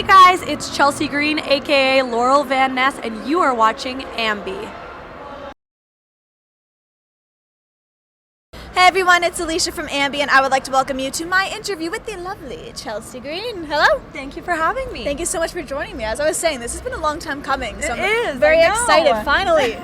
Hey guys, it's Chelsea Green, aka Laurel Van Ness, and you are watching AMBY. Hey everyone, it's Alicia from AMBY, and I would like to welcome you to my interview with the lovely Chelsea Green. Hello. Thank you for having me. Thank you so much for joining me. As I was saying, this has been a long time coming, so I'm very excited, finally.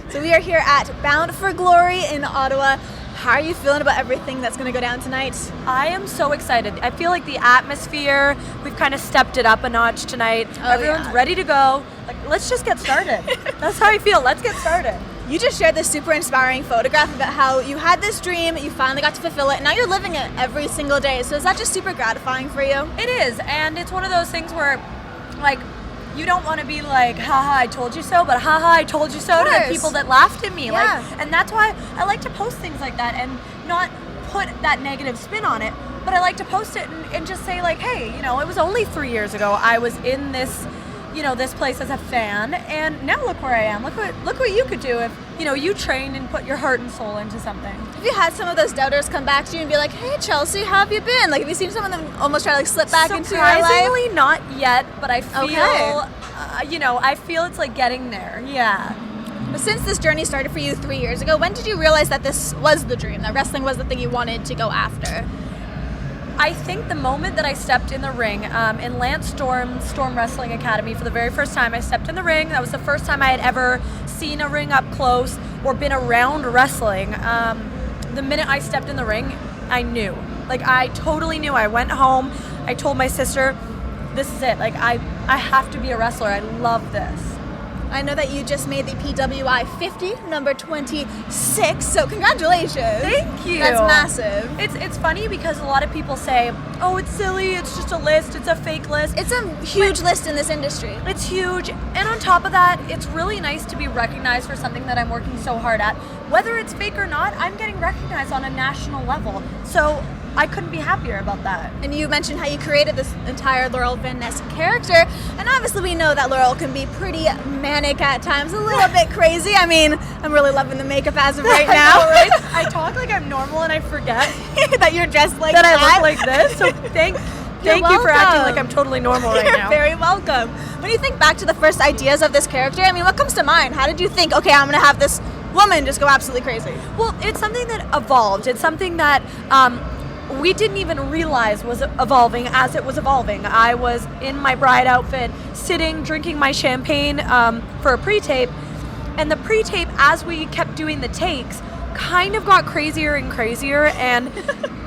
So we are here at Bound for Glory in Ottawa. How are you feeling about everything that's going to go down tonight? I am so excited. I feel like the atmosphere, we've kind of stepped it up a notch tonight. Everyone's ready to go. Like, let's just get started. That's how I feel. Let's get started. You just shared this super inspiring photograph about how you had this dream, you finally got to fulfill it, and now you're living it every single day. So is that just super gratifying for you? It is, and it's one of those things where, like, you don't want to be like, haha, I told you so, but haha, I told you so to the people that laughed at me. Yeah. Like, and that's why I like to post things like that and not put that negative spin on it, but I like to post it and just say like, hey, you know, it was only 3 years ago I was in this, you know, this place as a fan, and now look where I am. Look what you could do if, you know, you trained and put your heart and soul into something. Have you had some of those doubters come back to you and be like, hey Chelsea, how have you been? Like, have you seen some of them almost try to like slip back into your life? Surprisingly not yet, but I feel, you know, I feel it's like getting there, yeah. But since this journey started for you 3 years ago, when did you realize that this was the dream, that wrestling was the thing you wanted to go after? I think the moment that I stepped in the ring in Lance Storm's Storm Wrestling Academy for the very first time, I stepped in the ring. That was the first time I had ever seen a ring up close or been around wrestling. The minute I stepped in the ring, I knew. Like, I totally knew. I went home. I told my sister, this is it. Like, I have to be a wrestler. I love this. I know that you just made the PWI 50, number 26, so congratulations. Thank you. That's massive. It's funny because a lot of people say, oh, it's silly, it's just a list, it's a fake list. It's a huge list in this industry. It's huge, and on top of that, it's really nice to be recognized for something that I'm working so hard at. Whether it's fake or not, I'm getting recognized on a national level, so I couldn't be happier about that. And you mentioned how you created this entire Laurel Van Ness character, and obviously we know that Laurel can be pretty manic at times, a little bit crazy. I mean, I'm really loving the makeup as of right now. I know, right? I talk like I'm normal and I forget that you're dressed like that. I look like this, so thank you for acting like I'm totally normal right now. You're very welcome. When you think back to the first ideas of this character, I mean, what comes to mind? How did you think, okay, I'm going to have this woman just go absolutely crazy? Well, it's something that evolved. It's something that we didn't even realize was evolving as it was evolving. I was in my bride outfit, sitting, drinking my champagne for a pre-tape, and the pre-tape, as we kept doing the takes, kind of got crazier and crazier and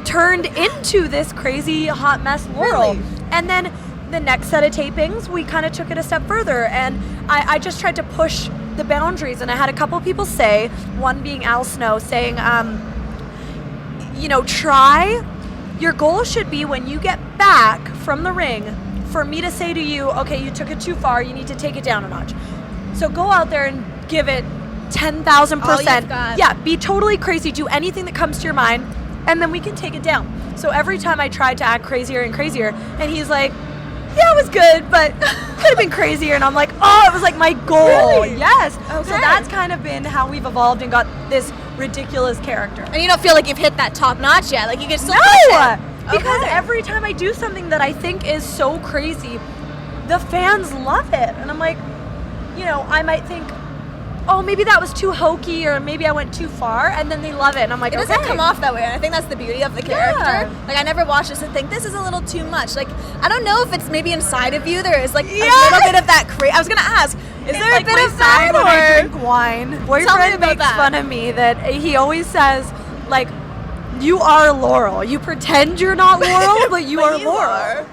turned into this crazy hot mess Laurel. Really? And then the next set of tapings, we kind of took it a step further, and I just tried to push the boundaries, and I had a couple people say, one being Al Snow, saying, you know, your goal should be when you get back from the ring for me to say to you, okay, you took it too far, you need to take it down a notch. So go out there and give it 10,000%. Yeah, be totally crazy, do anything that comes to your mind, and then we can take it down. So every time I tried to act crazier and crazier, and he's like, yeah, it was good, but could have been crazier. And I'm like, oh, it was like my goal. Really? Yes. Okay. So that's kind of been how we've evolved and got this ridiculous character. And you don't feel like you've hit that top notch yet? Like, you can still push it? Because every time I do something that I think is so crazy, the fans love it. And I'm like, you know, I might think, oh, maybe that was too hokey, or maybe I went too far, and then they love it, and I'm like, it doesn't come off that way, and I think that's the beauty of the character. Like, I never watch this and think, this is a little too much. Like, I don't know if it's maybe inside of you there is, like, a little bit of that I was going to ask, is there like a bit of that, when I or? drink wine, boyfriend makes fun of me that he always says, like, you are Laurel. You pretend you're not Laurel, but you are Laurel.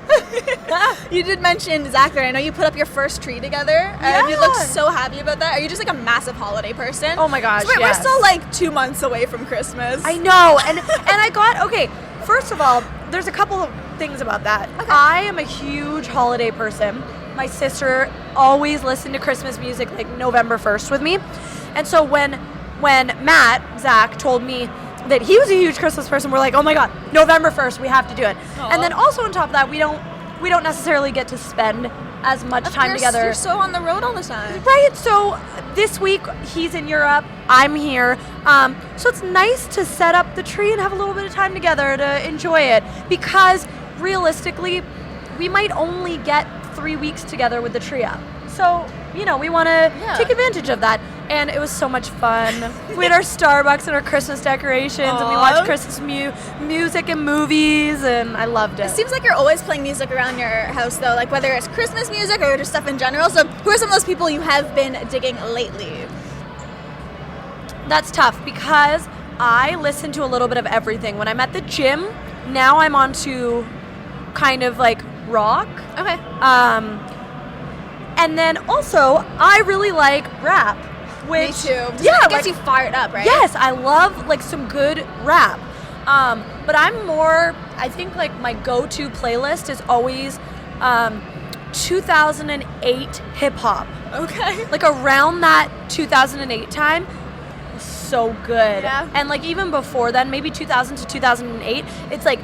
You did mention Zack Ryder. I know you put up your first tree together, and you looked so happy about that. Are you just like a massive holiday person? Oh my gosh, so wait, we're still like 2 months away from Christmas. I know, and I got, okay, first of all, there's a couple of things about that. Okay. I am a huge holiday person. My sister always listened to Christmas music like November 1st with me, and so when Zack told me that he was a huge Christmas person, we're like, oh my god, November 1st, we have to do it. Aww. And then also on top of that, we don't necessarily get to spend as much time together. You're so on the road all the time. Right, so this week he's in Europe, I'm here, so it's nice to set up the tree and have a little bit of time together to enjoy it, because realistically, we might only get 3 weeks together with the trio. So, you know, we want to take advantage of that. And it was so much fun. We had our Starbucks and our Christmas decorations, and we watched Christmas music and movies, and I loved it. It seems like you're always playing music around your house, though, like whether it's Christmas music or just stuff in general. So who are some of those people you have been digging lately? That's tough because I listen to a little bit of everything. When I'm at the gym, now I'm on to kind of like rock. Okay. And then also, I really like rap. Which, me too. Yeah, it gets you fired up, right? Yes, I love like some good rap. But I'm more, I think like my go-to playlist is always 2008 hip hop. Okay. Like around that 2008 time, so good. Yeah. And like even before then, maybe 2000 to 2008, it's like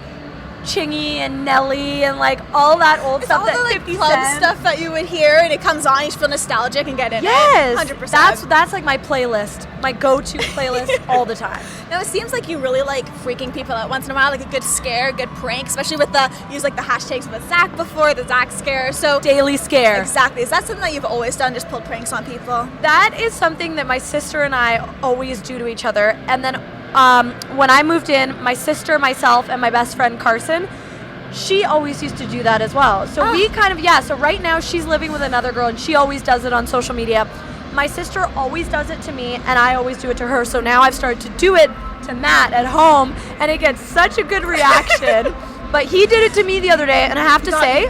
Chingy and Nelly and like all that old stuff. All that the like 50 club Cent. stuff that you would hear, and it comes on, you feel nostalgic and get in Yes, it. 100%. That's like my playlist, my go-to playlist all the time. Now it seems like you really like freaking people out once in a while, like a good scare, a good prank, especially with the use like the hashtags with Zack before, the Zack scare. So Daily scare. Exactly. Is that something that you've always done, just pulled pranks on people? That is something that my sister and I always do to each other. And then when I moved in, my sister, myself, and my best friend Carson, she always used to do that as well. So we kind of, so right now she's living with another girl and she always does it on social media. My sister always does it to me and I always do it to her. So now I've started to do it to Matt at home and it gets such a good reaction. But he did it to me the other day and I have to say,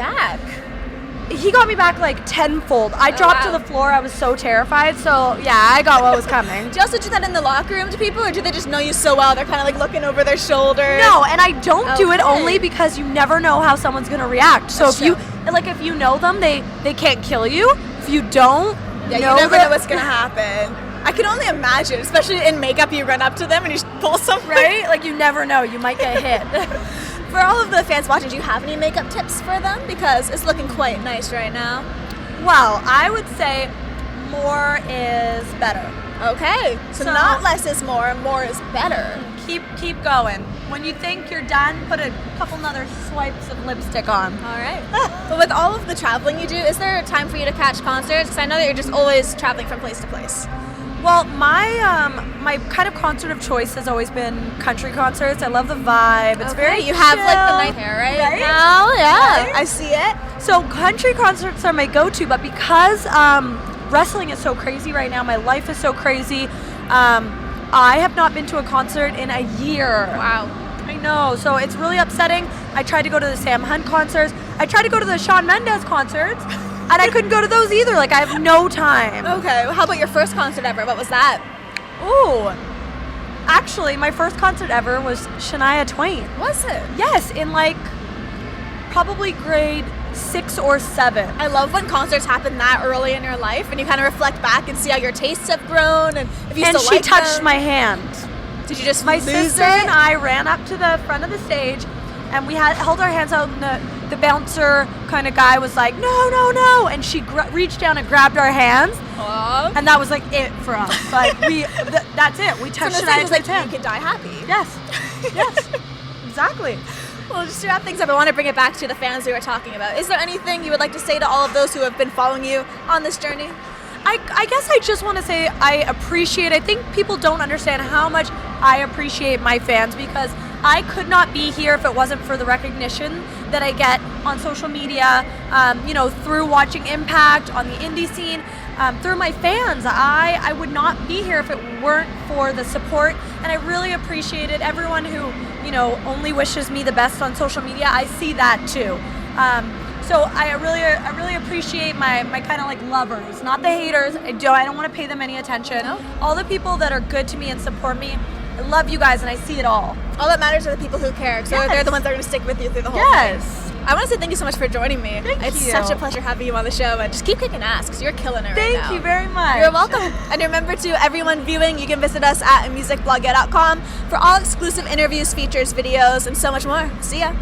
he got me back like tenfold. I dropped to the floor. I was so terrified. So yeah, I got what was coming. Do you also do that in the locker room to people, or do they just know you so well they're kind of like looking over their shoulder? No, and I don't do it only because you never know how someone's gonna react. So That's if you know them, they can't kill you. If you don't, you never know what's gonna happen. I can only imagine, especially in makeup, you run up to them and you just pull something. Right? Like you never know, you might get hit. For all of the fans watching, do you have any makeup tips for them? Because it's looking quite nice right now. Well, I would say more is better. Okay, so not less is more is better. Keep going. When you think you're done, put a couple other swipes of lipstick on. All right. But with all of the traveling you do, is there a time for you to catch concerts? Because I know that you're just always traveling from place to place. Well, my kind of concert of choice has always been country concerts. I love the vibe. It's very you have like the nice hair right now. Yeah, Right? I see it. So country concerts are my go-to, but because wrestling is so crazy right now, my life is so crazy, I have not been to a concert in a year. Wow. I know, so it's really upsetting. I tried to go to the Sam Hunt concerts. I tried to go to the Shawn Mendes concerts. And I couldn't go to those either. Like, I have no time. Okay. Well, how about your first concert ever? What was that? Ooh. Actually, my first concert ever was Shania Twain. Was it? Yes, in like probably grade 6 or 7. I love when concerts happen that early in your life and you kind of reflect back and see how your tastes have grown and if you still like them. And she touched my hand. Did you just My lose sister it? and I ran up to the front of the stage and we held our hands out and the bouncer kind of guy was like, no, no, no. And she reached down and grabbed our hands. Aww. And that was like it for us. Like that's it. We touched Shania Twain's hand. You could die happy. Yes. Yes. Exactly. Well, just to wrap things up, I want to bring it back to the fans we were talking about. Is there anything you would like to say to all of those who have been following you on this journey? I guess I just want to say I think people don't understand how much I appreciate my fans because I could not be here if it wasn't for the recognition that I get on social media, through watching Impact, on the indie scene, through my fans. I would not be here if it weren't for the support, and I really appreciate it. Everyone who, only wishes me the best on social media, I see that too. So I really appreciate my kind of like lovers, not the haters. I don't want to pay them any attention. No. All the people that are good to me and support me, I love you guys and I see it all. All that matters are the people who care. So they're the ones that are going to stick with you through the whole thing. I want to say thank you so much for joining me. It's such a pleasure having you on the show, and just keep kicking ass because you're killing it right now. Thank you very much. You're welcome. And remember, to everyone viewing, you can visit us at musicblogger.com for all exclusive interviews, features, videos, and so much more. See ya.